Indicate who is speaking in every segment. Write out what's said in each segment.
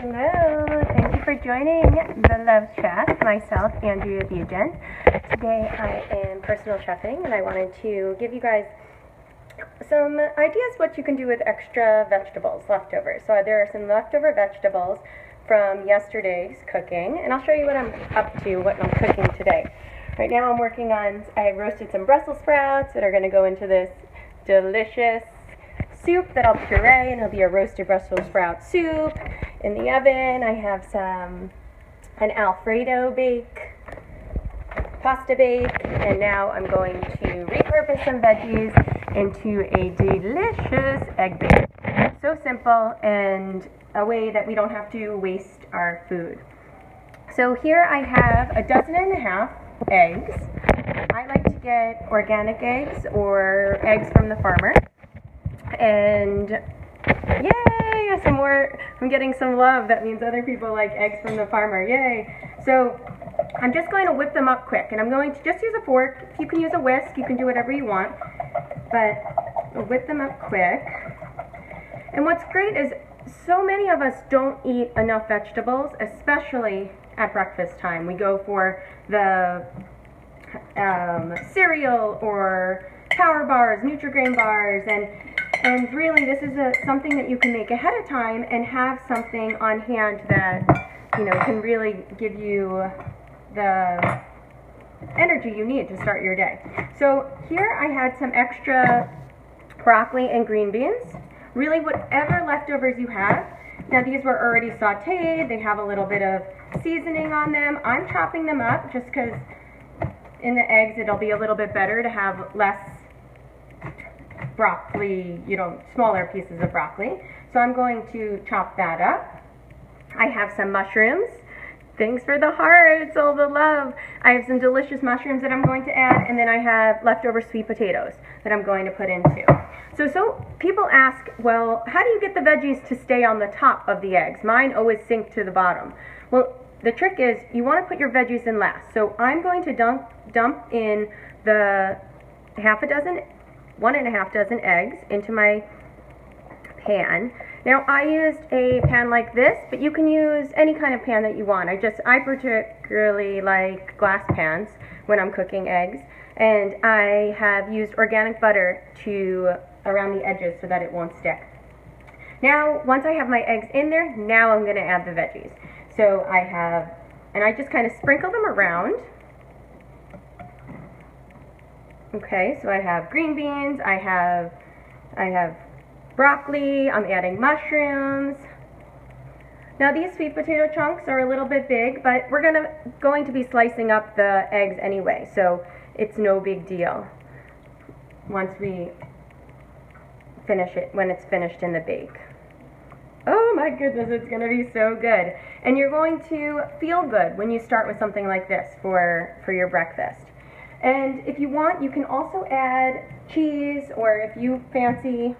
Speaker 1: Hello, thank you for joining the Love Chat, myself, Andrea the Agent. Today I am personal chefing and I wanted to give you guys some ideas what you can do with extra vegetables, leftovers. So there are some leftover vegetables from yesterday's cooking, and I'll show you what I'm up to, what I'm cooking today. Right now I'm working on, I roasted some Brussels sprouts that are going to go into this delicious soup that I'll puree, and it'll be a roasted Brussels sprout soup. In the oven I have an Alfredo pasta bake, and now I'm going to repurpose some veggies into a delicious egg bake. So simple, and a way that we don't have to waste our food. So here I have 1.5 dozen eggs. I like to get organic eggs or eggs from the farmer. And yay, some more. I'm getting some love. That means other people like eggs from the farmer. Yay. So I'm just going to whip them up quick, and I'm going to just use a fork. If you can use a whisk, you can do whatever you want, but I'll whip them up quick. And what's great is so many of us don't eat enough vegetables, especially at breakfast time. We go for the cereal or power bars, Nutri-Grain bars, and really this is something that you can make ahead of time and have something on hand that, you know, can really give you the energy you need to start your day. So here I had some extra broccoli and green beans. Really whatever leftovers you have. Now these were already sauteed. They have a little bit of seasoning on them. I'm chopping them up just because in the eggs it'll be a little bit better to have less broccoli, you know, smaller pieces of broccoli. So I'm going to chop that up. I have some mushrooms. Thanks for the hearts, all the love. I have some delicious mushrooms that I'm going to add, and then I have leftover sweet potatoes that I'm going to put in too. So people ask, well, how do you get the veggies to stay on the top of the eggs? Mine always sink to the bottom. Well, the trick is you want to put your veggies in last. So I'm going to dump in the 1.5 dozen eggs into my pan. Now I used a pan like this, but you can use any kind of pan that you want. I particularly like glass pans when I'm cooking eggs, and I have used organic butter around the edges so that it won't stick. Now once I have my eggs in there, now I'm going to add the veggies. So I just kind of sprinkle them around. Okay, so I have green beans, I have broccoli, I'm adding mushrooms. Now these sweet potato chunks are a little bit big, but we're going to be slicing up the eggs anyway, so it's no big deal once we finish it, when it's finished in the bake. Oh my goodness, it's going to be so good. And you're going to feel good when you start with something like this for your breakfast. And if you want, you can also add cheese, or if you fancy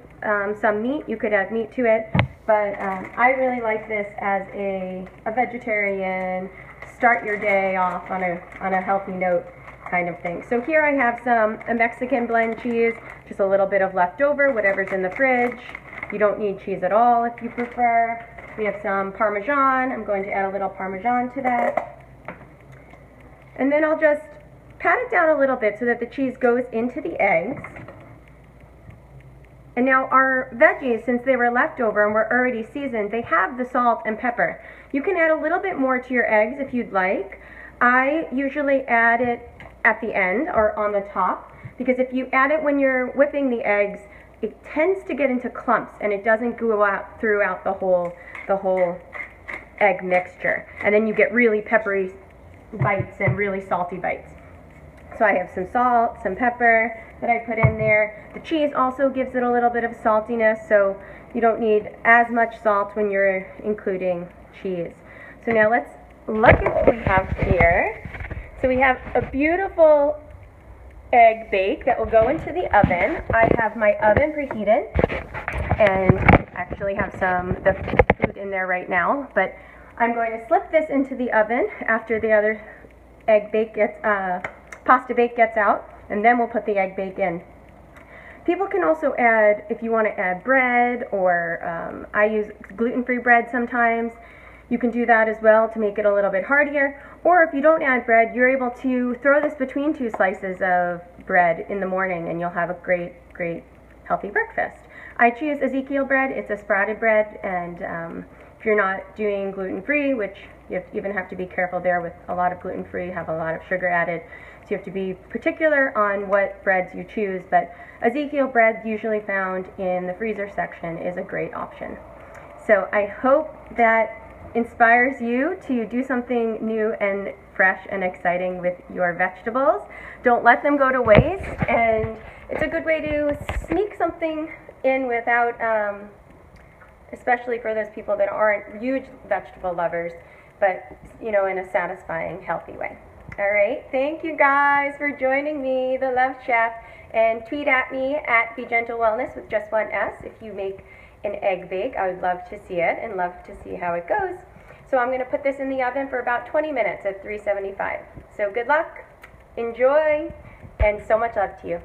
Speaker 1: some meat, you could add meat to it. But I really like this as a vegetarian, start your day off on a healthy note kind of thing. So here I have a Mexican blend cheese, just a little bit of leftover, whatever's in the fridge. You don't need cheese at all if you prefer. We have some Parmesan. I'm going to add a little Parmesan to that. And then I'll just pat it down a little bit so that the cheese goes into the eggs. And now our veggies, since they were leftover and were already seasoned, they have the salt and pepper. You can add a little bit more to your eggs if you'd like. I usually add it at the end or on the top, because if you add it when you're whipping the eggs, it tends to get into clumps and it doesn't go out throughout the whole egg mixture. And then you get really peppery bites and really salty bites. So I have some salt, some pepper that I put in there. The cheese also gives it a little bit of saltiness, so you don't need as much salt when you're including cheese. So now let's look at what we have here. So we have a beautiful egg bake that will go into the oven. I have my oven preheated, and actually have the food in there right now, but I'm going to slip this into the oven after the other pasta bake gets out, and then we'll put the egg bake in. People can also add, if you want to add bread, or I use gluten-free bread sometimes. You can do that as well to make it a little bit heartier. Or if you don't add bread, you're able to throw this between 2 slices of bread in the morning and you'll have a great, great healthy breakfast. I choose Ezekiel bread. It's a sprouted bread, and if you're not doing gluten-free, which you even have to be careful there with a lot of gluten-free, have a lot of sugar added, so you have to be particular on what breads you choose, but Ezekiel bread, usually found in the freezer section, is a great option. So I hope that inspires you to do something new and fresh and exciting with your vegetables. Don't let them go to waste, and it's a good way to sneak something in without, especially for those people that aren't huge vegetable lovers, but in a satisfying, healthy way. All right, thank you guys for joining me, the Love Chef, and tweet at me at Be Gentle Wellness with just one S if you make an egg bake. I would love to see it and love to see how it goes. So I'm going to put this in the oven for about 20 minutes at 375. So good luck, enjoy, and so much love to you.